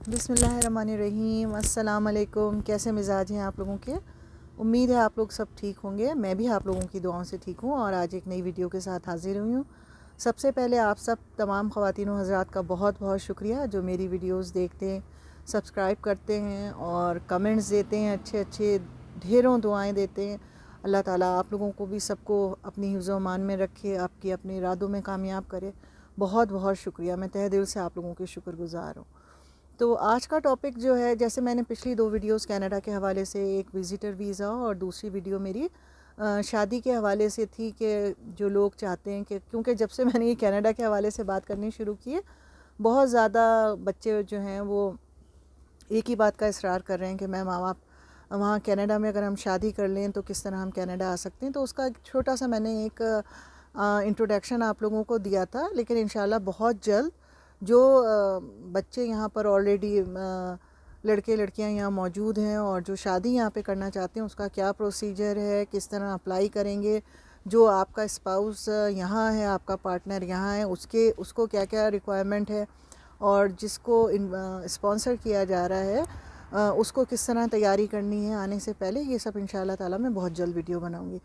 بسم اللہ الرحمن الرحیم۔ السلام علیکم۔ کیسے مزاج ہیں آپ لوگوں کے؟ امید ہے آپ لوگ سب ٹھیک ہوں گے۔ میں بھی آپ لوگوں کی دعاؤں سے ٹھیک ہوں اور آج ایک نئی ویڈیو کے ساتھ حاضر ہوئی ہوں۔ سب سے پہلے آپ سب تمام خواتین و حضرات کا بہت بہت شکریہ جو میری ویڈیوز دیکھتے ہیں، سبسکرائب کرتے ہیں اور کمنٹس دیتے ہیں، اچھے اچھے ڈھیروں دعائیں دیتے ہیں۔ اللہ تعالیٰ آپ لوگوں کو بھی سب کو اپنی حفظ و امان میں رکھے، آپ کی اپنے ارادوں میں کامیاب کرے۔ بہت بہت شکریہ، میں تہہ دل سے آپ لوگوں کے شکر گزار ہوں۔ تو آج کا ٹاپک جو ہے، جیسے میں نے پچھلی 2 ویڈیوز کینیڈا کے حوالے سے، ایک وزٹر ویزا اور دوسری ویڈیو میری شادی کے حوالے سے تھی کہ جو لوگ چاہتے ہیں کہ، کیونکہ جب سے میں نے یہ کینیڈا کے حوالے سے بات کرنی شروع کی ہے، بہت زیادہ بچے جو ہیں وہ ایک ہی بات کا اصرار کر رہے ہیں کہ میم آپ وہاں کینیڈا میں اگر ہم شادی کر لیں تو کس طرح ہم کینیڈا آ سکتے ہیں۔ تو اس کا ایک چھوٹا سا میں نے ایک انٹروڈکشن آپ لوگوں کو دیا تھا، لیکن انشاءاللہ بہت جلد جو بچے یہاں پر آلریڈی لڑکے لڑکیاں یہاں موجود ہیں اور جو شادی یہاں پہ کرنا چاہتے ہیں، اس کا کیا پروسیجر ہے، کس طرح اپلائی کریں گے، جو آپ کا اسپاؤس یہاں ہے، آپ کا پارٹنر یہاں ہے، اس کو کیا کیا ریکوائرمنٹ ہے، اور جس کو اسپانسر کیا جا رہا ہے اس کو کس طرح تیاری کرنی ہے آنے سے پہلے، یہ سب انشاءاللہ تعالیٰ میں بہت جلد ویڈیو بناؤں گی۔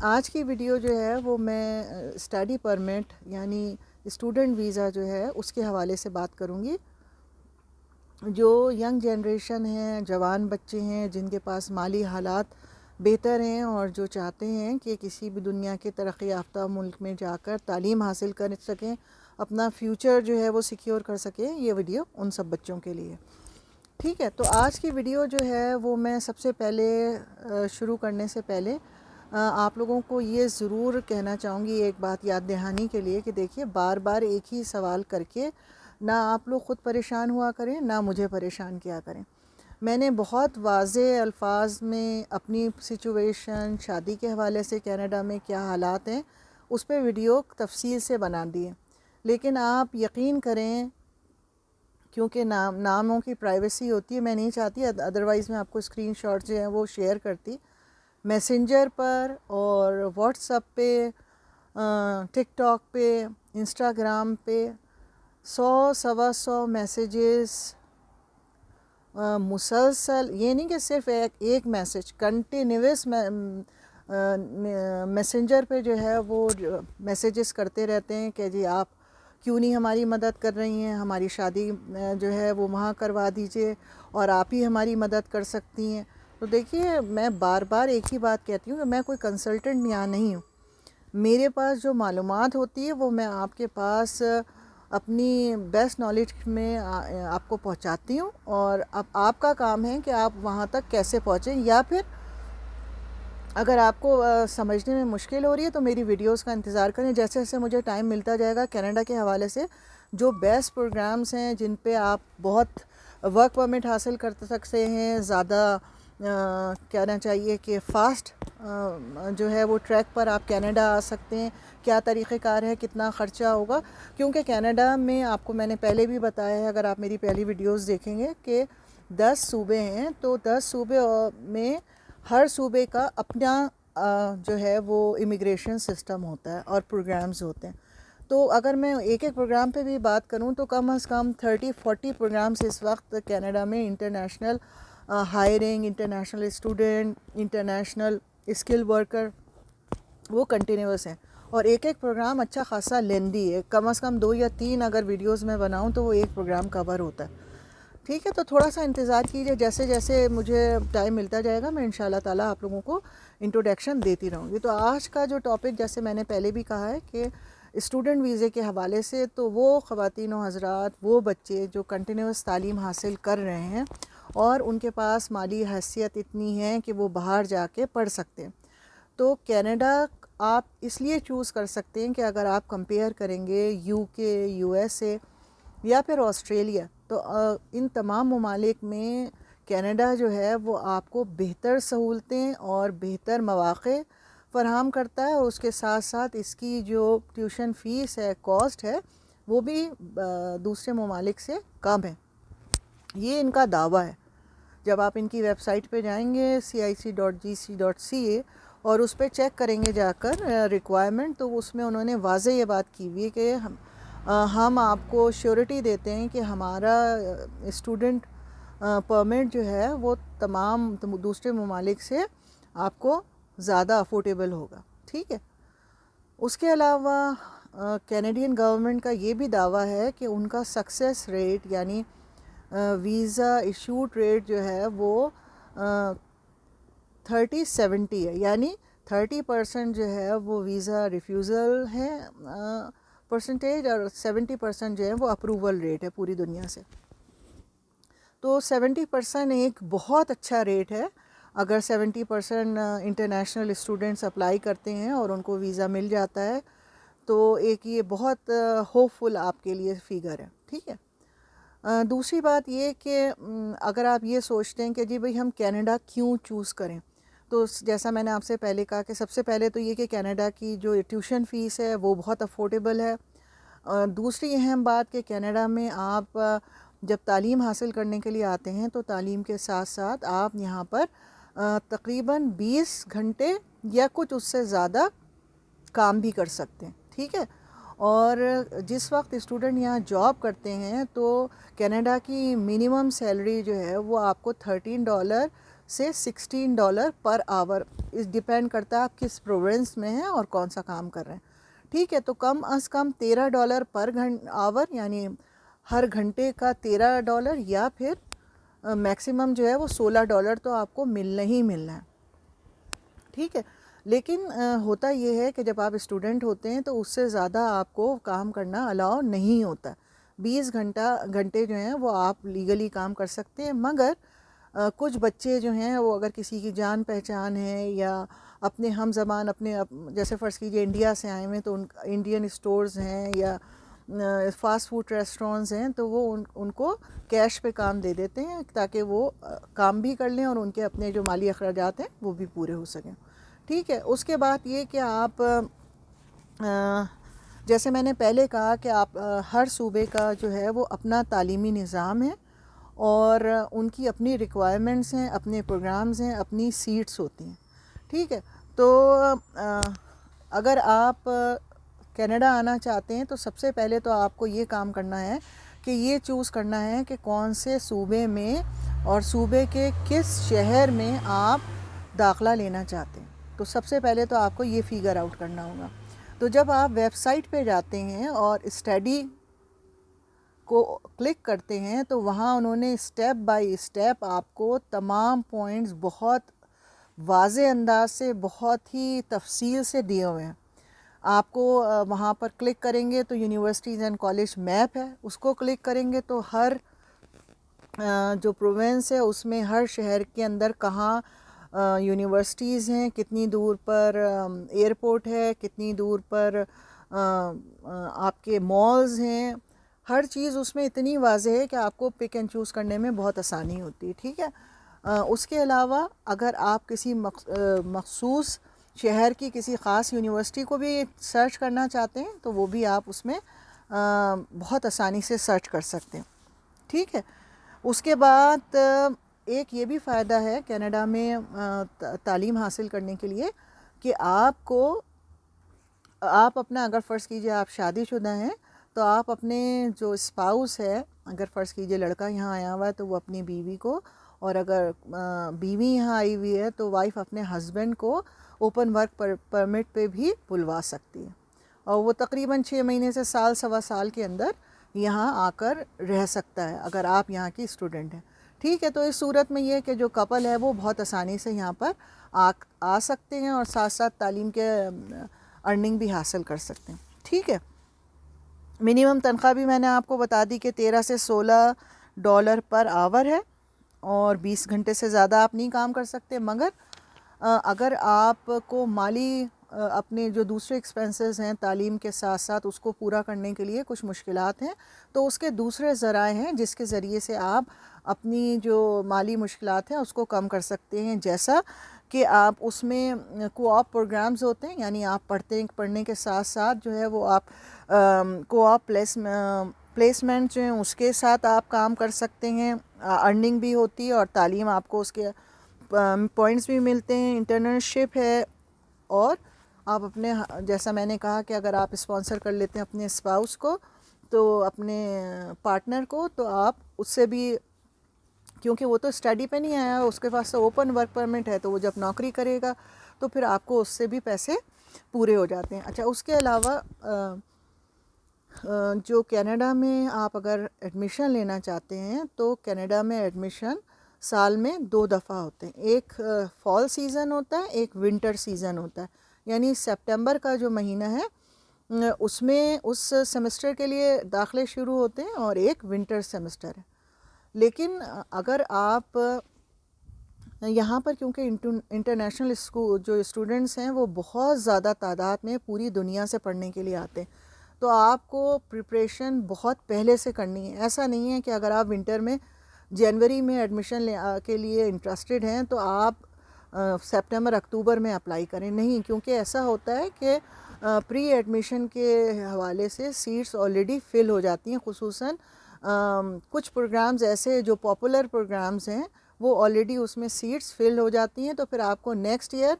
آج کی ویڈیو جو ہے وہ میں اسٹڈی پرمٹ یعنی اسٹوڈنٹ ویزا جو ہے اس کے حوالے سے بات کروں گی۔ جو ینگ جنریشن ہیں، جوان بچے ہیں جن کے پاس مالی حالات بہتر ہیں اور جو چاہتے ہیں کہ کسی بھی دنیا کے ترقی یافتہ ملک میں جا کر تعلیم حاصل کر سکیں، اپنا فیوچر جو ہے وہ سیکیور کر سکیں، یہ ویڈیو ان سب بچوں کے لیے ٹھیک ہے۔ تو آج کی ویڈیو جو ہے وہ میں سب سے پہلے شروع کرنے سے پہلے آپ لوگوں کو یہ ضرور کہنا چاہوں گی، ایک بات یاد دہانی کے لیے، کہ دیکھیے بار بار ایک ہی سوال کر کے نہ آپ لوگ خود پریشان ہوا کریں، نہ مجھے پریشان کیا کریں۔ میں نے بہت واضح الفاظ میں اپنی سچویشن، شادی کے حوالے سے کینیڈا میں کیا حالات ہیں، اس پہ ویڈیو تفصیل سے بنا دی ہے، لیکن آپ یقین کریں کیونکہ ناموں کی پرائیویسی ہوتی ہے، میں نہیں چاہتی، ادروائز میں آپ کو اسکرین شاٹ جو ہیں وہ شیئر کرتی میسنجر پر اور واٹس ایپ پہ، ٹک ٹاک پہ، انسٹاگرام پہ 100 میسیجز مسلسل، یہ نہیں کہ صرف ایک میسیج، کنٹینیوس میسنجر پہ جو ہے وہ میسیجز کرتے رہتے ہیں کہ جی آپ کیوں نہیں ہماری مدد کر رہی ہیں، ہماری شادی جو ہے وہ وہاں کروا دیجئے اور آپ ہی ہماری مدد کر سکتی ہیں۔ تو دیکھیے میں بار بار ایک ہی بات کہتی ہوں کہ میں کوئی کنسلٹنٹ یہاں نہیں ہوں، میرے پاس جو معلومات ہوتی ہے وہ میں آپ کے پاس اپنی بیسٹ نالج میں آپ کو پہنچاتی ہوں، اور اب آپ کا کام ہے کہ آپ وہاں تک کیسے پہنچیں، یا پھر اگر آپ کو سمجھنے میں مشکل ہو رہی ہے تو میری ویڈیوز کا انتظار کریں۔ جیسے جیسے مجھے ٹائم ملتا جائے گا کینیڈا کے حوالے سے جو بیسٹ پروگرامز ہیں جن پہ آپ بہت ورک پرمٹ حاصل کر سکتے ہیں، زیادہ کہنا چاہیے کہ فاسٹ جو ہے وہ ٹریک پر آپ کینیڈا آ سکتے ہیں، کیا طریقہ کار ہے، کتنا خرچہ ہوگا، کیونکہ کینیڈا میں آپ کو میں نے پہلے بھی بتایا ہے، اگر آپ میری پہلی ویڈیوز دیکھیں گے کہ 10 صوبے ہیں، تو 10 صوبے میں ہر صوبے کا اپنا جو ہے وہ امیگریشن سسٹم ہوتا ہے اور پروگرامز ہوتے ہیں۔ تو اگر میں ایک ایک پروگرام پہ بھی بات کروں تو کم از کم 30-40 پروگرامز اس وقت کینیڈا میں international hiring, international student, international skill worker, وہ کنٹینیوس ہیں، اور ایک ایک پروگرام اچھا خاصا لیندی ہے، کم از کم 2 یا 3 اگر ویڈیوز میں بناؤں تو وہ ایک پروگرام کور ہوتا ہے ٹھیک ہے۔ تو تھوڑا سا انتظار کیجئے، جیسے جیسے مجھے ٹائم ملتا جائے گا میں انشاءاللہ تعالیٰ آپ لوگوں کو انٹروڈکشن دیتی رہوں گی۔ تو آج کا جو ٹاپک، جیسے میں نے پہلے بھی کہا ہے کہ اسٹوڈنٹ ویزے کے حوالے سے، تو وہ خواتین و حضرات، وہ بچے جو کنٹینیوس تعلیم حاصل کر رہے ہیں اور ان کے پاس مالی حیثیت اتنی ہے کہ وہ باہر جا کے پڑھ سکتے ہیں، تو کینیڈا آپ اس لیے چوز کر سکتے ہیں کہ اگر آپ کمپیئر کریں گے یو کے، یو ایس اے یا پھر آسٹریلیا، تو ان تمام ممالک میں کینیڈا جو ہے وہ آپ کو بہتر سہولتیں اور بہتر مواقع فراہم کرتا ہے، اور اس کے ساتھ ساتھ اس کی جو ٹیوشن فیس ہے، کاسٹ ہے، وہ بھی دوسرے ممالک سے کم ہے، یہ ان کا دعویٰ ہے۔ جب آپ ان کی ویب سائٹ پہ جائیں گے cic.gc.ca اور اس پہ چیک کریں گے جا کر ریکوائرمنٹ، تو اس میں انہوں نے واضح یہ بات کی ہوئی ہے کہ ہم آپ کو شیورٹی دیتے ہیں کہ ہمارا اسٹوڈنٹ پرمٹ جو ہے وہ تمام دوسرے ممالک سے آپ کو زیادہ افورڈیبل ہوگا. ٹھیک ہے. اس کے علاوہ کینیڈین گورنمنٹ کا یہ بھی دعویٰ ہے کہ ان کا سکسیس ریٹ یعنی ویزا ایشوڈ ریٹ جو ہے وہ 30-70 ہے، یعنی 30% جو ہے وہ ویزا ریفیوزل ہے پرسنٹیج، اور 70% جو ہے وہ اپروول ریٹ ہے پوری دنیا سے. تو 70% ایک بہت اچھا ریٹ ہے. اگر 70% انٹرنیشنل اسٹوڈنٹس اپلائی کرتے ہیں اور ان کو ویزا مل جاتا ہے تو ایک یہ بہت ہوپ فل آپ کے لیے فگر ہے. ٹھیک ہے. دوسری بات یہ کہ اگر آپ یہ سوچتے ہیں کہ جی بھئی ہم کینیڈا کیوں چوز کریں، تو جیسا میں نے آپ سے پہلے کہا کہ سب سے پہلے تو یہ کہ کینیڈا کی جو ٹیوشن فیس ہے وہ بہت افورڈیبل ہے. دوسری اہم بات کہ کینیڈا میں آپ جب تعلیم حاصل کرنے کے لیے آتے ہیں تو تعلیم کے ساتھ ساتھ آپ یہاں پر تقریباً 20 گھنٹے یا کچھ اس سے زیادہ کام بھی کر سکتے ہیں. ٹھیک ہے. اور جس وقت اسٹوڈنٹ یہاں جاب کرتے ہیں تو کینیڈا کی منیمم سیلری جو ہے وہ آپ کو $13 سے $16 پر آور، اس ڈیپینڈ کرتا ہے آپ کس پروونس میں ہیں اور کون سا کام کر رہے ہیں. ٹھیک ہے. تو کم از کم $13 پر آور، یعنی ہر گھنٹے کا $13، یا پھر میکسیمم جو ہے وہ $16 تو آپ کو ملنا ہی ملنا ہے. ٹھیک ہے. لیکن ہوتا یہ ہے کہ جب آپ اسٹوڈنٹ ہوتے ہیں تو اس سے زیادہ آپ کو کام کرنا الاؤ نہیں ہوتا. 20 گھنٹے جو ہیں وہ آپ لیگلی کام کر سکتے ہیں، مگر کچھ بچے جو ہیں وہ اگر کسی کی جان پہچان ہے یا اپنے ہم زبان اپنے جیسے فرض کیجئے انڈیا سے آئے ہوئے تو انڈین اسٹورز ہیں یا فاسٹ فوڈ ریسٹورینٹس ہیں تو وہ ان کو کیش پہ کام دے دیتے ہیں تاکہ وہ کام بھی کر لیں اور ان کے اپنے جو مالی اخراجات ہیں وہ بھی پورے ہو سکیں. ٹھیک ہے. اس کے بعد یہ کہ آپ جیسے میں نے پہلے کہا کہ آپ ہر صوبے کا جو ہے وہ اپنا تعلیمی نظام ہے اور ان کی اپنی ریکوائرمنٹس ہیں، اپنے پروگرامز ہیں، اپنی سیٹس ہوتی ہیں. ٹھیک ہے. تو اگر آپ کینیڈا آنا چاہتے ہیں تو سب سے پہلے تو آپ کو یہ کام کرنا ہے کہ یہ چوز کرنا ہے کہ کون سے صوبے میں اور صوبے کے کس شہر میں آپ داخلہ لینا چاہتے ہیں. تو سب سے پہلے تو آپ کو یہ فگر آؤٹ کرنا ہوگا. تو جب آپ ویب سائٹ پہ جاتے ہیں اور اسٹڈی کو کلک کرتے ہیں تو وہاں انہوں نے اسٹیپ بائی اسٹیپ آپ کو تمام پوائنٹس بہت واضح انداز سے بہت ہی تفصیل سے دیے ہوئے ہیں. آپ کو وہاں پر کلک کریں گے تو یونیورسٹیز اینڈ کالج میپ ہے، اس کو کلک کریں گے تو ہر جو پروونس ہے اس میں ہر شہر کے اندر کہاں یونیورسٹیز ہیں، کتنی دور پر ایئرپورٹ ہے، کتنی دور پر آپ کے مالز ہیں، ہر چیز اس میں اتنی واضح ہے کہ آپ کو پک اینڈ چوز کرنے میں بہت آسانی ہوتی ہے. ٹھیک ہے. اس کے علاوہ اگر آپ کسی مخصوص شہر کی کسی خاص یونیورسٹی کو بھی سرچ کرنا چاہتے ہیں تو وہ بھی آپ اس میں بہت آسانی سے سرچ کر سکتے ہیں. ٹھیک ہے. اس کے بعد ایک یہ بھی فائدہ ہے کینیڈا میں تعلیم حاصل کرنے کے لیے کہ آپ اپنا اگر فرض کیجئے آپ شادی شدہ ہیں تو آپ اپنے جو اسپاؤس ہے، اگر فرض کیجئے لڑکا یہاں آیا ہوا ہے تو وہ اپنی بیوی کو، اور اگر بیوی یہاں آئی ہوئی ہے تو وائف اپنے ہسبینڈ کو اوپن ورک پرمٹ پہ بھی بلوا سکتی ہے، اور وہ تقریباً 6 مہینے سے سال سوا سال کے اندر یہاں آ کر رہ سکتا ہے اگر آپ یہاں کی اسٹوڈنٹ ہیں. ٹھیک ہے. تو اس صورت میں یہ کہ جو کپل ہے وہ بہت آسانی سے یہاں پر آ سکتے ہیں اور ساتھ ساتھ تعلیم کے ارننگ بھی حاصل کر سکتے ہیں. ٹھیک ہے. منیمم تنخواہ بھی میں نے آپ کو بتا دی کہ $13 سے $16 پر آور ہے، اور 20 گھنٹے سے زیادہ آپ نہیں کام کر سکتے. مگر اگر آپ کو مالی اپنے جو دوسرے ایکسپنسز ہیں تعلیم کے ساتھ ساتھ اس کو پورا کرنے کے لیے کچھ مشکلات ہیں تو اس کے دوسرے ذرائع ہیں جس کے ذریعے سے آپ اپنی جو مالی مشکلات ہیں اس کو کم کر سکتے ہیں، جیسا کہ آپ اس میں کو آپ پروگرامز ہوتے ہیں، یعنی آپ پڑھنے کے ساتھ ساتھ جو ہے وہ آپ کو آپ پلیسمنٹ جو ہیں اس کے ساتھ آپ کام کر سکتے ہیں، ارننگ بھی ہوتی ہے اور تعلیم آپ کو اس کے پوائنٹس بھی ملتے ہیں، انٹرنشپ ہے، اور آپ اپنے جیسا میں نے کہا کہ اگر آپ اسپانسر کر لیتے ہیں اپنے اسپاؤس کو تو اپنے پارٹنر کو، تو آپ اس سے بھی، کیونکہ وہ تو اسٹڈی پہ نہیں آیا، اس کے پاس تو اوپن ورک پرمٹ ہے، تو وہ جب نوکری کرے گا تو پھر آپ کو اس سے بھی پیسے پورے ہو جاتے ہیں. اچھا، اس کے علاوہ جو کینیڈا میں آپ اگر ایڈمیشن لینا چاہتے ہیں تو کینیڈا میں ایڈمیشن سال میں 2 دفعہ ہوتے ہیں. ایک فال سیزن ہوتا ہے، ایک ونٹر سیزن ہوتا ہے. یعنی سپٹمبر کا جو مہینہ ہے اس میں اس سیمسٹر کے لیے داخلے شروع ہوتے ہیں، اور ایک ونٹر سیمسٹر ہے. لیکن اگر آپ یہاں پر، کیونکہ انٹرنیشنل اسکول جو اسٹوڈنٹس ہیں وہ بہت زیادہ تعداد میں پوری دنیا سے پڑھنے کے لیے آتے ہیں، تو آپ کو پریپریشن بہت پہلے سے کرنی ہے. ایسا نہیں ہے کہ اگر آپ ونٹر میں جنوری میں ایڈمیشن کے لیے انٹرسٹڈ ہیں تو آپ سپٹمبر اکتوبر میں اپلائی کریں. نہیں، کیونکہ ایسا ہوتا ہے کہ پری ایڈمیشن کے حوالے سے سیٹس آلریڈی فل ہو جاتی ہیں. خصوصاً کچھ پروگرامز ایسے جو پاپولر پروگرامز ہیں وہ آلریڈی اس میں سیٹس فل ہو جاتی ہیں، تو پھر آپ کو نیکسٹ ایئر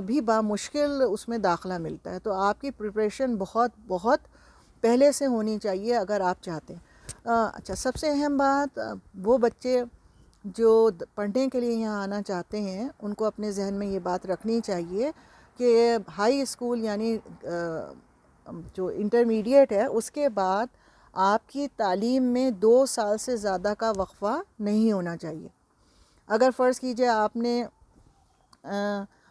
بھی بامشکل اس میں داخلہ ملتا ہے. تو آپ کی پریپریشن بہت پہلے سے ہونی چاہیے اگر آپ چاہتے ہیں. اچھا، سب سے اہم بات، وہ بچے جو پڑھنے کے لیے یہاں آنا چاہتے ہیں ان کو اپنے ذہن میں یہ بات رکھنی چاہیے کہ ہائی اسکول یعنی جو انٹرمیڈیٹ ہے اس کے بعد آپ کی تعلیم میں 2 سال سے زیادہ کا وقفہ نہیں ہونا چاہیے. اگر فرض کیجئے آپ نے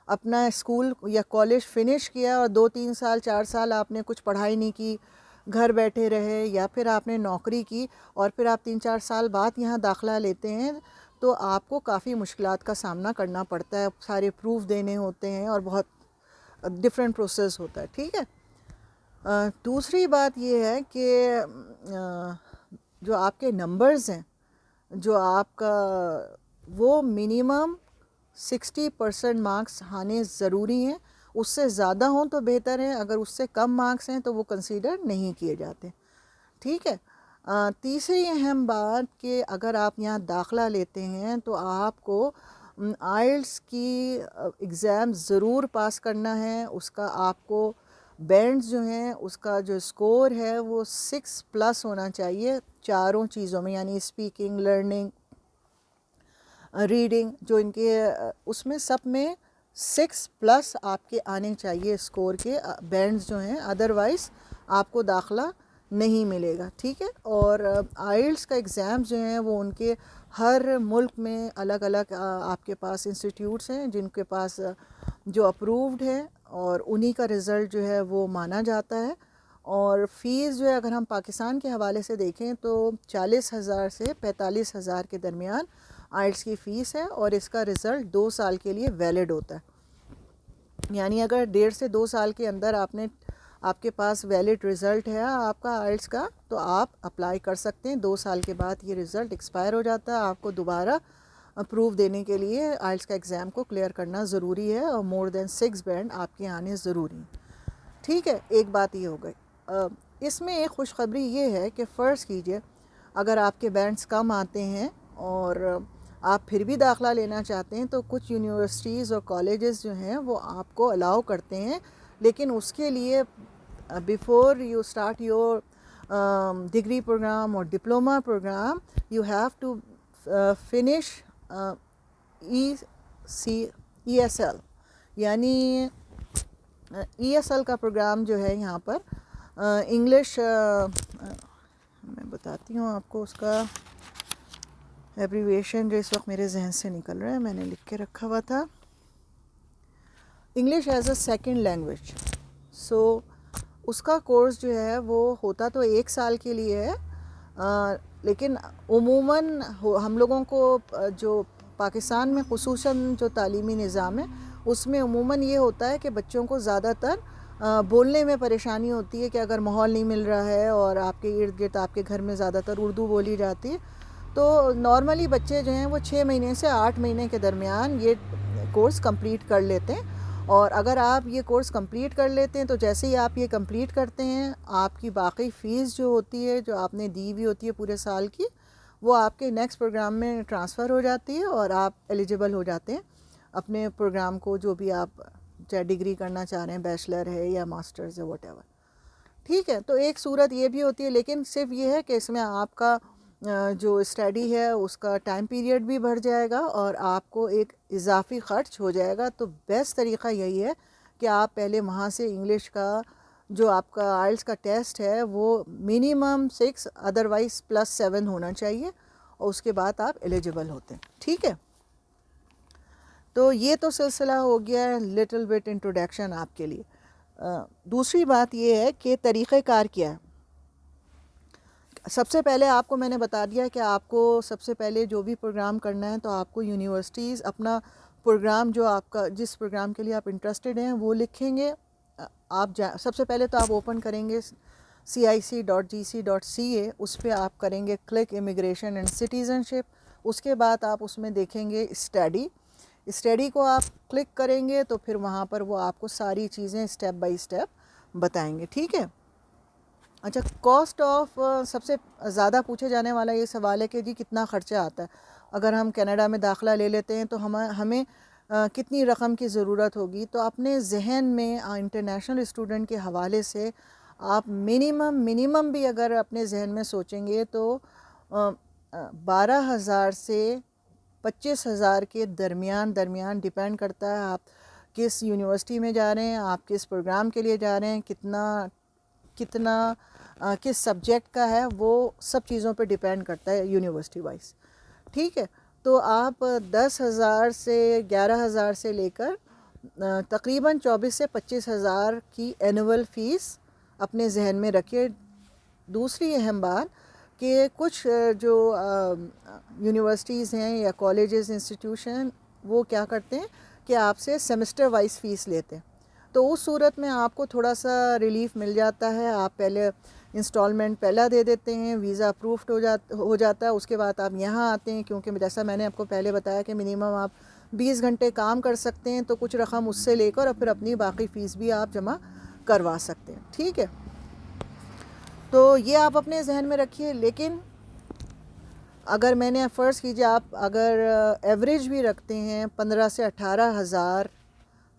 اپنا اسکول یا کالج فنش کیا اور 2-3 سال 4 سال آپ نے کچھ پڑھائی نہیں کی، گھر بیٹھے رہے، یا پھر آپ نے نوکری کی اور پھر آپ 3-4 سال بعد یہاں داخلہ لیتے ہیں، تو آپ کو کافی مشکلات کا سامنا کرنا پڑتا ہے. سارے پروف دینے ہوتے ہیں اور بہت ڈفرینٹ پروسیس ہوتا ہے. ٹھیک ہے. دوسری بات یہ ہے کہ جو آپ کے نمبرز ہیں، جو آپ کا، وہ منیمم 60% مارکس آنے ضروری ہیں. اس سے زیادہ ہوں تو بہتر ہے، اگر اس سے کم مارکس ہیں تو وہ کنسیڈر نہیں کیے جاتے. ٹھیک ہے. تیسری اہم بات کہ اگر آپ یہاں داخلہ لیتے ہیں تو آپ کو آئلٹس کی ایگزام ضرور پاس کرنا ہے. اس کا آپ کو بینڈز جو ہیں اس کا جو اسکور ہے وہ 6+ ہونا چاہیے چاروں چیزوں میں، یعنی اسپیکنگ، لرننگ، ریڈنگ، جو ان کے اس میں سب میں 6+ آپ کے آنے چاہیے اسکور کے بینڈز جو ہیں، ادروائز آپ کو داخلہ نہیں ملے گا. ٹھیک ہے. اور آئلٹس کا ایگزام جو ہیں وہ ان کے ہر ملک میں الگ الگ آپ کے پاس انسٹیٹیوٹس ہیں جن کے پاس جو اپرووڈ ہے، اور انہی کا رزلٹ جو ہے وہ مانا جاتا ہے. اور فیس جو ہے اگر ہم پاکستان کے حوالے سے دیکھیں تو 40,000 سے 45,000 کے درمیان آئلٹس کی فیس ہے، اور اس کا رزلٹ 2 سال کے لیے ویلڈ ہوتا ہے. یعنی اگر 1.5 سے 2 سال کے اندر آپ کے پاس ویلڈ رزلٹ ہے آپ کا آئلٹس کا، تو آپ اپلائی کر سکتے ہیں. 2 سال کے بعد یہ رزلٹ ایکسپائر ہو جاتا ہے. آپ کو دوبارہ اپروو دینے کے لیے آئلٹس کا ایگزام کو کلیئر کرنا ضروری ہے، اور مور دین 6 بینڈ آپ کے آنے ضروری ہیں. ٹھیک ہے. ایک بات یہ ہو گئی. اس میں ایک خوشخبری یہ ہے کہ فرض کیجئے اگر آپ کے بینڈز کم آتے ہیں اور آپ پھر بھی داخلہ لینا چاہتے ہیں تو کچھ یونیورسٹیز اور کالجز جو ہیں وہ آپ کو الاؤ کرتے ہیں، لیکن اس کے لیے before you start your degree program اور diploma program you have to finish ESL. یعنی ESL کا پروگرام جو ہے یہاں پر انگلش، میں بتاتی ہوں آپ کو اس کا ایبریویشن جو اس وقت میرے ذہن سے نکل رہا ہے، میں نے لکھ کے رکھا ہوا تھا، English as a second language. So اس کا کورس جو ہے وہ ہوتا تو 1 سال کے لیے ہے، لیکن عموماً ہم لوگوں کو جو پاکستان میں خصوصاً جو تعلیمی نظام ہے اس میں عموماً یہ ہوتا ہے کہ بچوں کو زیادہ تر بولنے میں پریشانی ہوتی ہے کہ اگر ماحول نہیں مل رہا ہے اور آپ کے ارد گرد آپ کے گھر میں زیادہ تر اردو بولی جاتی ہے، تو نارملی بچے جو ہیں وہ 6 مہینے سے 8 مہینے کے درمیان یہ کورس کمپلیٹ کر لیتے ہیں. اور اگر آپ یہ کورس کمپلیٹ کر لیتے ہیں تو جیسے ہی آپ یہ کمپلیٹ کرتے ہیں، آپ کی باقی فیس جو ہوتی ہے، جو آپ نے دی ہوئی ہوتی ہے پورے سال کی، وہ آپ کے نیکسٹ پروگرام میں ٹرانسفر ہو جاتی ہے، اور آپ ایلیجیبل ہو جاتے ہیں اپنے پروگرام کو، جو بھی آپ چاہے ڈگری کرنا چاہ رہے ہیں، بیچلر ہے یا ماسٹرز ہے، واٹ ایور. ٹھیک ہے. تو ایک صورت یہ بھی ہوتی ہے، لیکن صرف یہ ہے کہ اس میں آپ کا جو اسٹڈی ہے اس کا ٹائم پیریڈ بھی بڑھ جائے گا اور آپ کو ایک اضافی خرچ ہو جائے گا. تو بیسٹ طریقہ یہی ہے کہ آپ پہلے وہاں سے انگلش کا جو آپ کا آئلس کا ٹیسٹ ہے وہ منیمم 6 ادروائز +7 ہونا چاہیے، اور اس کے بعد آپ ایلیجیبل ہوتے ہیں. ٹھیک ہے. تو یہ تو سلسلہ ہو گیا ہے لٹل بٹ انٹروڈکشن آپ کے لیے. دوسری بات یہ ہے کہ طریقہ کار کیا ہے. سب سے پہلے آپ کو میں نے بتا دیا کہ آپ کو سب سے پہلے جو بھی پروگرام کرنا ہے تو آپ کو یونیورسٹیز اپنا پروگرام جو آپ کا جس پروگرام کے لیے آپ انٹرسٹڈ ہیں وہ لکھیں گے. آپ سب سے پہلے تو آپ اوپن کریں گے cic.gc.ca. اس پہ آپ کریں گے کلک امیگریشن اینڈ سٹیزنشپ. اس کے بعد آپ اس میں دیکھیں گے اسٹڈی کو آپ کلک کریں گے تو پھر وہاں پر وہ آپ کو ساری چیزیں اسٹیپ بائی اسٹیپ بتائیں گے. ٹھیک ہے. اچھا، کاسٹ آف سب سے زیادہ پوچھے جانے والا یہ سوال ہے کہ جی کتنا خرچہ آتا ہے. اگر ہم کینیڈا میں داخلہ لے لیتے ہیں تو ہمیں کتنی رقم کی ضرورت ہوگی. تو اپنے ذہن میں انٹرنیشنل اسٹوڈنٹ کے حوالے سے آپ منیمم بھی اگر اپنے ذہن میں سوچیں گے تو 12,000 سے 25,000 کے درمیان ڈیپینڈ کرتا ہے آپ کس یونیورسٹی میں جا رہے ہیں، آپ کس پروگرام کے لیے جا رہے ہیں، کتنا کس سبجیکٹ کا ہے، وہ سب چیزوں پہ ڈیپینڈ کرتا ہے یونیورسٹی وائز. ٹھیک ہے. تو آپ 10,000 سے 11,000 سے لے کر تقریباً 24 سے 25,000 کی اینول فیس اپنے ذہن میں رکھیے. دوسری اہم بات کہ کچھ جو یونیورسٹیز ہیں یا کالجز انسٹیٹیوشن وہ کیا کرتے ہیں کہ آپ سے سیمسٹر وائز فیس لیتے ہیں. تو اس صورت میں آپ کو تھوڑا سا ریلیف مل جاتا ہے. آپ پہلے انسٹالمنٹ پہلا دے دیتے ہیں، ویزا اپروفڈ ہو جاتا ہے. اس کے بعد آپ یہاں آتے ہیں، کیونکہ جیسا میں نے آپ کو پہلے بتایا کہ منیمم آپ 20 گھنٹے کام کر سکتے ہیں، تو کچھ رقم اس سے لے کر اور پھر اپنی باقی فیس بھی آپ جمع کروا سکتے ہیں. ٹھیک ہے. تو یہ آپ اپنے ذہن میں رکھیے. لیکن اگر میں نے فرض کیجیے آپ اگر ایوریج بھی رکھتے ہیں 15 سے 18,000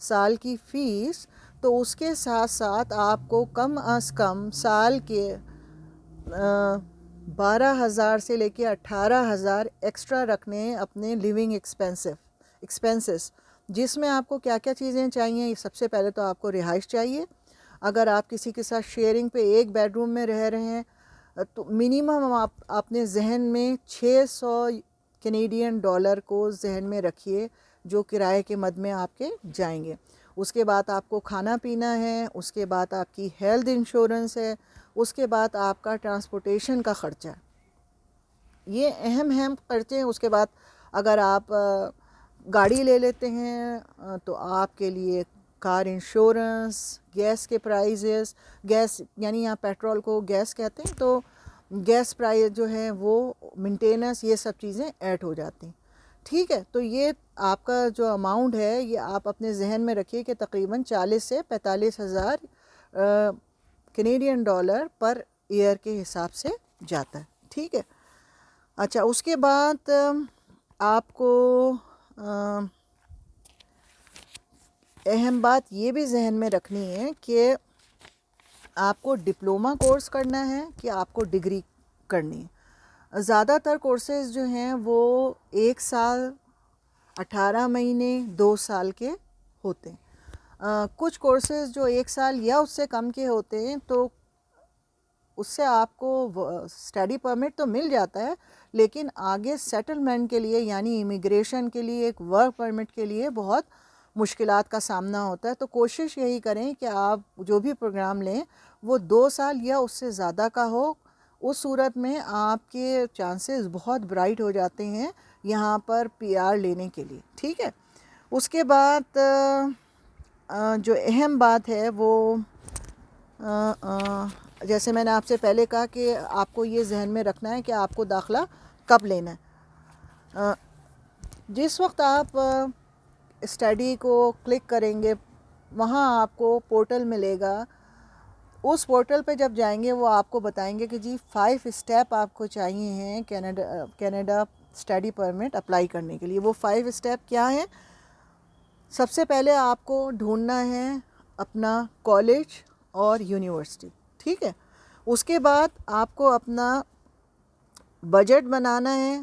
سال کی فیس، تو اس کے ساتھ ساتھ آپ کو کم از کم سال کے 12,000 سے لے کے 18,000 ایکسٹرا رکھنے ہیں اپنے لیونگ ایکسپینسز، جس میں آپ کو کیا کیا چیزیں چاہیے. سب سے پہلے تو آپ کو رہائش چاہیے. اگر آپ کسی کے ساتھ شیئرنگ پہ ایک بیڈ روم میں رہ رہے ہیں تو منیمم آپ اپنے ذہن میں $600 کو ذہن میں رکھیے جو کرائے کے مد میں آپ کے جائیں گے. اس کے بعد آپ کو کھانا پینا ہے، اس کے بعد آپ کی ہیلتھ انشورنس ہے، اس کے بعد آپ کا ٹرانسپورٹیشن کا خرچہ ہے. یہ اہم خرچے ہیں. اس کے بعد اگر آپ گاڑی لے لیتے ہیں تو آپ کے لیے کار انشورنس، گیس کے پرائزز، گیس یعنی آپ پیٹرول کو گیس کہتے ہیں، تو گیس پرائز جو ہے وہ مینٹیننس، یہ سب چیزیں ایڈ ہو جاتی ہیں. ٹھیک ہے. تو یہ آپ کا جو اماؤنٹ ہے یہ آپ اپنے ذہن میں رکھیے کہ تقریباً 40 سے 45,000 کینیڈین ڈالر پر ایئر کے حساب سے جاتا ہے. ٹھیک ہے. اچھا، اس کے بعد آپ کو اہم بات یہ بھی ذہن میں رکھنی ہے کہ آپ کو ڈپلومہ کورس کرنا ہے کہ آپ کو ڈگری کرنی ہے. زیادہ تر کورسز جو ہیں وہ 1 سال، 18 مہینے، 2 سال کے ہوتے ہیں. کچھ کورسز جو 1 سال یا اس سے کم کے ہوتے ہیں تو اس سے آپ کو اسٹڈی پرمٹ تو مل جاتا ہے، لیکن آگے سیٹلمنٹ کے لیے یعنی امیگریشن کے لیے، ایک ورک پرمٹ کے لیے بہت مشکلات کا سامنا ہوتا ہے. تو کوشش یہی کریں کہ آپ جو بھی پروگرام لیں وہ 2 سال یا اس سے زیادہ کا ہو. اس صورت میں آپ کے چانسز بہت برائٹ ہو جاتے ہیں یہاں پر PR لینے کے لیے. ٹھیک ہے. اس کے بعد جو اہم بات ہے وہ جیسے میں نے آپ سے پہلے کہا کہ آپ کو یہ ذہن میں رکھنا ہے کہ آپ کو داخلہ کب لینا ہے. جس وقت آپ اسٹڈی کو کلک کریں گے وہاں آپ کو پورٹل ملے گا. اس پورٹل پہ جب جائیں گے وہ آپ کو بتائیں گے کہ جی 5 اسٹیپ آپ کو چاہیے ہیں کینیڈا اسٹڈی پرمٹ اپلائی کرنے کے لیے. وہ 5 اسٹیپ کیا ہیں؟ سب سے پہلے آپ کو ڈھونڈنا ہے اپنا کالج اور یونیورسٹی. ٹھیک ہے. اس کے بعد آپ کو اپنا بجٹ بنانا ہے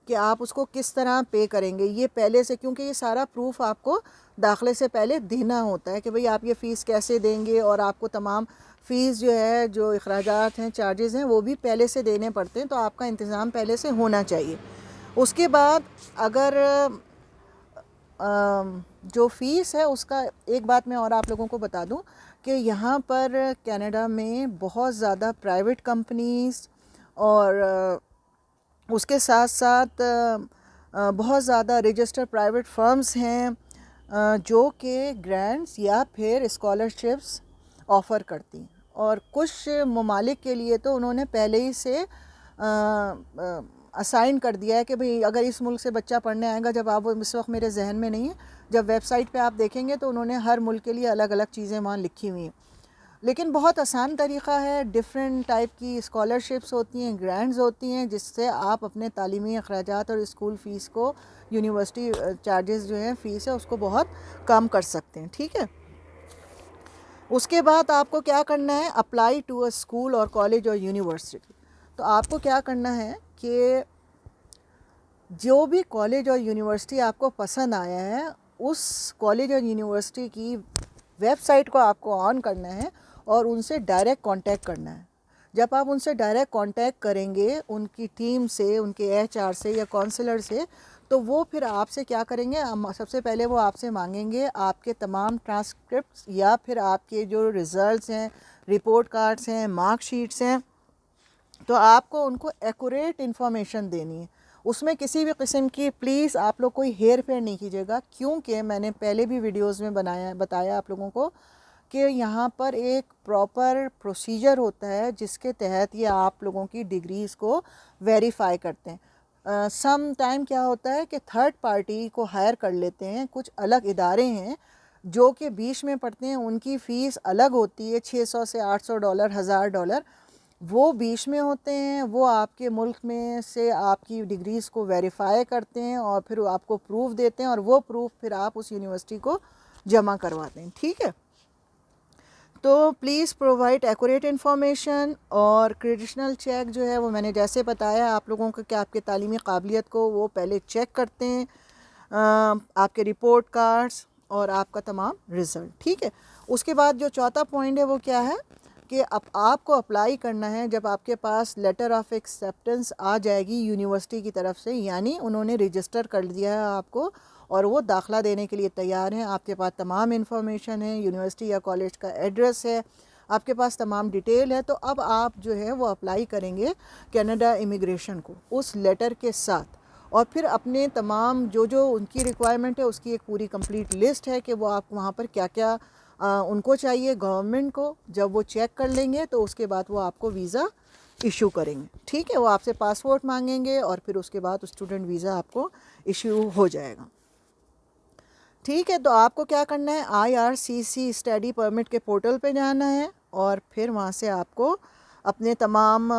کہ آپ اس کو کس طرح پے کریں گے. یہ پہلے سے، کیونکہ یہ سارا پروف آپ کو داخلے سے پہلے دینا ہوتا ہے کہ بھئی آپ یہ فیس کیسے دیں گے، اور آپ کو تمام فیس جو ہے، جو اخراجات ہیں، چارجز ہیں، وہ بھی پہلے سے دینے پڑتے ہیں. تو آپ کا انتظام پہلے سے ہونا چاہیے. اس کے بعد اگر جو فیس ہے اس کا، ایک بات میں اور آپ لوگوں کو بتا دوں کہ یہاں پر کینیڈا میں بہت زیادہ پرائیویٹ کمپنیز اور اس کے ساتھ ساتھ بہت زیادہ رجسٹر پرائیویٹ فرمز ہیں جو کہ گرانٹس یا پھر اسکالرشپس آفر کرتی ہیں. اور کچھ ممالک کے لیے تو انہوں نے پہلے ہی سے اسائن کر دیا ہے کہ بھئی اگر اس ملک سے بچہ پڑھنے آئے گا، جب آپ اس وقت میرے ذہن میں نہیں ہے، جب ویب سائٹ پہ آپ دیکھیں گے تو انہوں نے ہر ملک کے لیے الگ الگ چیزیں وہاں لکھی ہوئی ہیں. لیکن بہت آسان طریقہ ہے. ڈفرینٹ ٹائپ کی اسکالرشپس ہوتی ہیں، گرانٹس ہوتی ہیں، جس سے آپ اپنے تعلیمی اخراجات اور اسکول فیس کو، یونیورسٹی چارجز جو ہیں، فیس ہے، اس کو بہت کم کر سکتے ہیں. ٹھیک ہے. اس کے بعد آپ کو کیا کرنا ہے؟ اپلائی ٹو اے اسکول اور کالج اور یونیورسٹی. تو آپ کو کیا کرنا ہے کہ جو بھی کالج اور یونیورسٹی آپ کو پسند آیا ہے، اس کالج اور یونیورسٹی کی ویب سائٹ کو آپ کو آن کرنا ہے اور ان سے ڈائریکٹ کانٹیکٹ کرنا ہے. جب آپ ان سے ڈائریکٹ کانٹیکٹ کریں گے، ان کی ٹیم سے، ان کے ایچ آر سے یا کونسلر سے، تو وہ پھر آپ سے کیا کریں گے؟ سب سے پہلے وہ آپ سے مانگیں گے آپ کے تمام ٹرانسکرپٹس یا پھر آپ کے جو ریزلٹس ہیں، رپورٹ کارڈس ہیں، مارک شیٹس ہیں. تو آپ کو ان کو ایکوریٹ انفارمیشن دینی ہے. اس میں کسی بھی قسم کی، پلیز آپ لوگ کوئی ہیر پھیر نہیں کیجیے گا، کیونکہ میں نے پہلے بھی ویڈیوز میں بتایا آپ لوگوں کو کہ یہاں پر ایک پراپر پروسیجر ہوتا ہے جس کے تحت یہ آپ لوگوں کی ڈگریز کو ویریفائی کرتے ہیں. سم ٹائم کیا ہوتا ہے کہ تھرڈ پارٹی کو ہائر کر لیتے ہیں. کچھ الگ ادارے ہیں جو کہ بیچ میں پڑتے ہیں، ان کی فیس الگ ہوتی ہے، $600 سے $800، $1000 وہ بیچ میں ہوتے ہیں. وہ آپ کے ملک میں سے آپ کی ڈگریز کو ویریفائی کرتے ہیں اور پھر آپ کو پروف دیتے ہیں، اور وہ پروف پھر آپ اس یونیورسٹی کو جمع کرواتے ہیں. ٹھیک ہے. تو پلیز پرووائڈ ایکوریٹ انفارمیشن. اور کریڈیشنل چیک جو ہے وہ میں نے جیسے بتایا آپ لوگوں کو کہ آپ کے تعلیمی قابلیت کو وہ پہلے چیک کرتے ہیں، آپ کے رپورٹ کارڈز اور آپ کا تمام رزلٹ. ٹھیک ہے. اس کے بعد جو چوتھا پوائنٹ ہے وہ کیا ہے کہ اب آپ کو اپلائی کرنا ہے. جب آپ کے پاس لیٹر آف ایکسیپٹنس آ جائے گی یونیورسٹی کی طرف سے، یعنی انہوں نے رجسٹر کر دیا ہے آپ کو اور وہ داخلہ دینے کے لیے تیار ہیں، آپ کے پاس تمام انفارمیشن ہے، یونیورسٹی یا کالج کا ایڈریس ہے، آپ کے پاس تمام ڈیٹیل ہے، تو اب آپ جو ہے وہ اپلائی کریں گے کینیڈا امیگریشن کو اس لیٹر کے ساتھ. اور پھر اپنے تمام جو ان کی ریکوائرمنٹ ہے اس کی ایک پوری کمپلیٹ لسٹ ہے کہ وہ آپ وہاں پر کیا کیا ان کو چاہیے گورنمنٹ کو. جب وہ چیک کر لیں گے تو اس کے بعد وہ آپ کو ویزا ایشو کریں گے. ٹھیک ہے. وہ آپ سے پاسپورٹ مانگیں گے اور پھر اس کے بعد اسٹوڈنٹ ویزا آپ کو ایشو ہو جائے گا. ٹھیک ہے. تو آپ کو کیا کرنا ہے؟ IRCC اسٹڈی پرمٹ کے پورٹل پہ جانا ہے اور پھر وہاں سے آپ کو اپنے تمام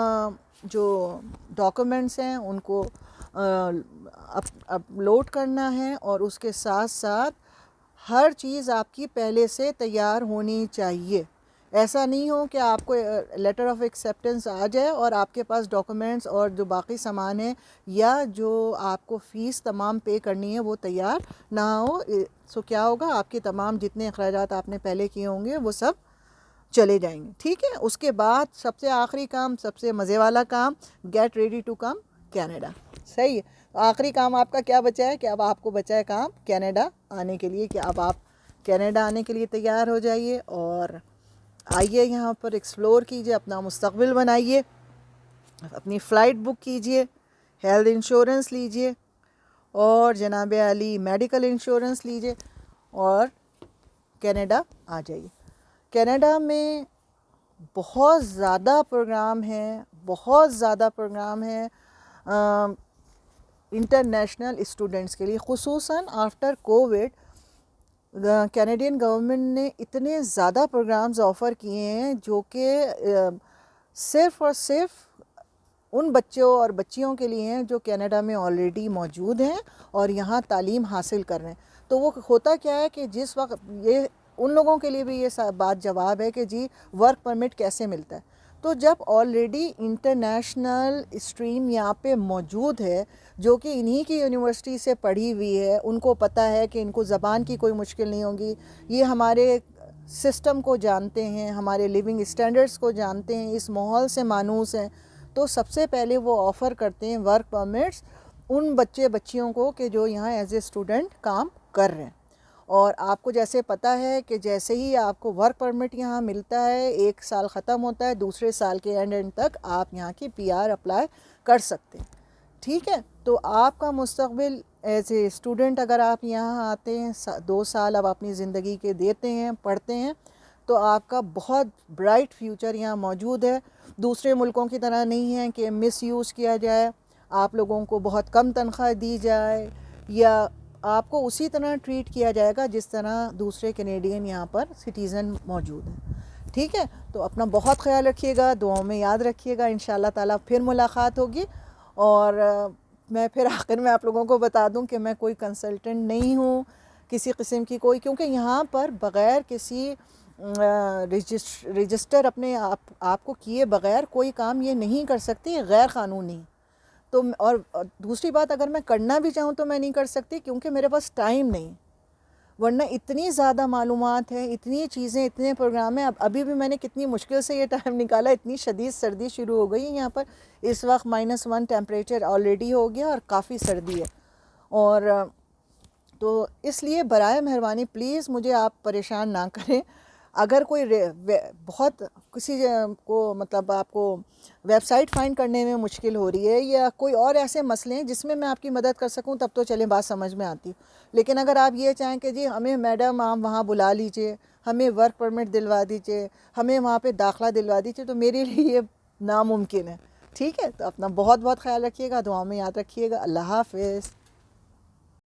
جو ڈاکومنٹس ہیں ان کو اپلوڈ کرنا ہے، اور اس کے ساتھ ساتھ ہر چیز آپ کی پہلے سے تیار ہونی چاہیے. ایسا نہیں ہو کہ آپ کو لیٹر آف ایکسیپٹنس آ جائے اور آپ کے پاس ڈاکومنٹس اور جو باقی سامان ہیں یا جو آپ کو فیس تمام پے کرنی ہے وہ تیار نہ ہو. سو کیا ہوگا؟ آپ کے تمام جتنے اخراجات آپ نے پہلے کیے ہوں گے وہ سب چلے جائیں گے. ٹھیک ہے. اس کے بعد سب سے آخری کام، سب سے مزے والا کام، get ready to come Canada. صحیح ہے. آخری کام آپ کا کیا بچا ہے کہ اب آپ کو بچا ہے کام کینیڈا آنے کے لیے، کہ اب آپ کینیڈا آنے کے لیے تیار ہو جائیے اور آئیے یہاں پر ایکسپلور کیجئے، اپنا مستقبل بنائیے، اپنی فلائٹ بک کیجئے، ہیلتھ انشورنس لیجئے اور جناب علی میڈیکل انشورنس لیجئے اور کینیڈا آ جائیے. کینیڈا میں بہت زیادہ پروگرام ہیں، بہت زیادہ پروگرام ہیں انٹرنیشنل اسٹوڈنٹس کے لیے. خصوصاً آفٹر کووڈ کینیڈین گورنمنٹ نے اتنے زیادہ پروگرامز آفر کیے ہیں جو کہ صرف اور صرف ان بچوں اور بچیوں کے لیے ہیں جو کینیڈا میں آلریڈی موجود ہیں اور یہاں تعلیم حاصل کر رہے ہیں. تو وہ ہوتا کیا ہے کہ جس وقت یہ ان لوگوں کے لیے بھی یہ بات جواب ہے کہ جی ورک پرمٹ کیسے ملتا ہے. تو جب آلریڈی انٹرنیشنل اسٹریم یہاں پہ موجود ہے جو کہ انہی کی یونیورسٹی سے پڑھی ہوئی ہے, ان کو پتہ ہے کہ ان کو زبان کی کوئی مشکل نہیں ہوگی, یہ ہمارے سسٹم کو جانتے ہیں, ہمارے لیونگ اسٹینڈرڈس کو جانتے ہیں, اس ماحول سے مانوس ہیں, تو سب سے پہلے وہ آفر کرتے ہیں ورک پرمٹس ان بچیوں کو کہ جو یہاں ایز اے اسٹوڈنٹ کام کر رہے ہیں. اور آپ کو جیسے پتہ ہے کہ جیسے ہی آپ کو ورک پرمٹ یہاں ملتا ہے, 1 سال ختم ہوتا ہے, دوسرے سال کے اینڈ تک آپ یہاں کی PR اپلائی کر سکتے ہیں. ٹھیک ہے, تو آپ کا مستقبل ایز اے اسٹوڈنٹ اگر آپ یہاں آتے ہیں, 2 سال اب اپنی زندگی کے دیتے ہیں, پڑھتے ہیں, تو آپ کا بہت برائٹ فیوچر یہاں موجود ہے. دوسرے ملکوں کی طرح نہیں ہے کہ مس یوز کیا جائے, آپ لوگوں کو بہت کم تنخواہ دی جائے, یا آپ کو اسی طرح ٹریٹ کیا جائے گا جس طرح دوسرے کینیڈین یہاں پر سٹیزن موجود ہیں. ٹھیک ہے, تو اپنا بہت خیال رکھیے گا, دعاؤں میں یاد رکھیے گا. انشاءاللہ تعالیٰ پھر ملاقات ہوگی. اور میں پھر آخر میں آپ لوگوں کو بتا دوں کہ میں کوئی کنسلٹنٹ نہیں ہوں کسی قسم کی کوئی, کیونکہ یہاں پر بغیر کسی رجسٹر اپنے آپ کو کیے بغیر کوئی کام یہ نہیں کر سکتی, غیر قانونی. تو اور دوسری بات, اگر میں کرنا بھی چاہوں تو میں نہیں کر سکتی کیونکہ میرے پاس ٹائم نہیں, ورنہ اتنی زیادہ معلومات ہیں, اتنی چیزیں, اتنے پروگرام ہیں. ابھی بھی میں نے کتنی مشکل سے یہ ٹائم نکالا, اتنی شدید سردی شروع ہو گئی ہے یہاں پر. اس وقت -1 ٹیمپریچر آلریڈی ہو گیا اور کافی سردی ہے. اور تو اس لیے برائے مہربانی پلیز مجھے آپ پریشان نہ کریں. اگر کوئی بہت کسی کو مطلب آپ کو ویب سائٹ فائنڈ کرنے میں مشکل ہو رہی ہے, یا کوئی اور ایسے مسئلے ہیں جس میں آپ کی مدد کر سکوں, تب تو چلیں بات سمجھ میں آتی. لیکن اگر آپ یہ چاہیں کہ جی ہمیں میڈم آپ وہاں بلا لیجئے, ہمیں ورک پرمٹ دلوا دیجئے, ہمیں وہاں پہ داخلہ دلوا دیجئے, تو میرے لیے یہ ناممکن ہے. ٹھیک ہے, تو اپنا بہت بہت خیال رکھیے گا, دعاؤں میں یاد رکھیے گا. اللہ حافظ.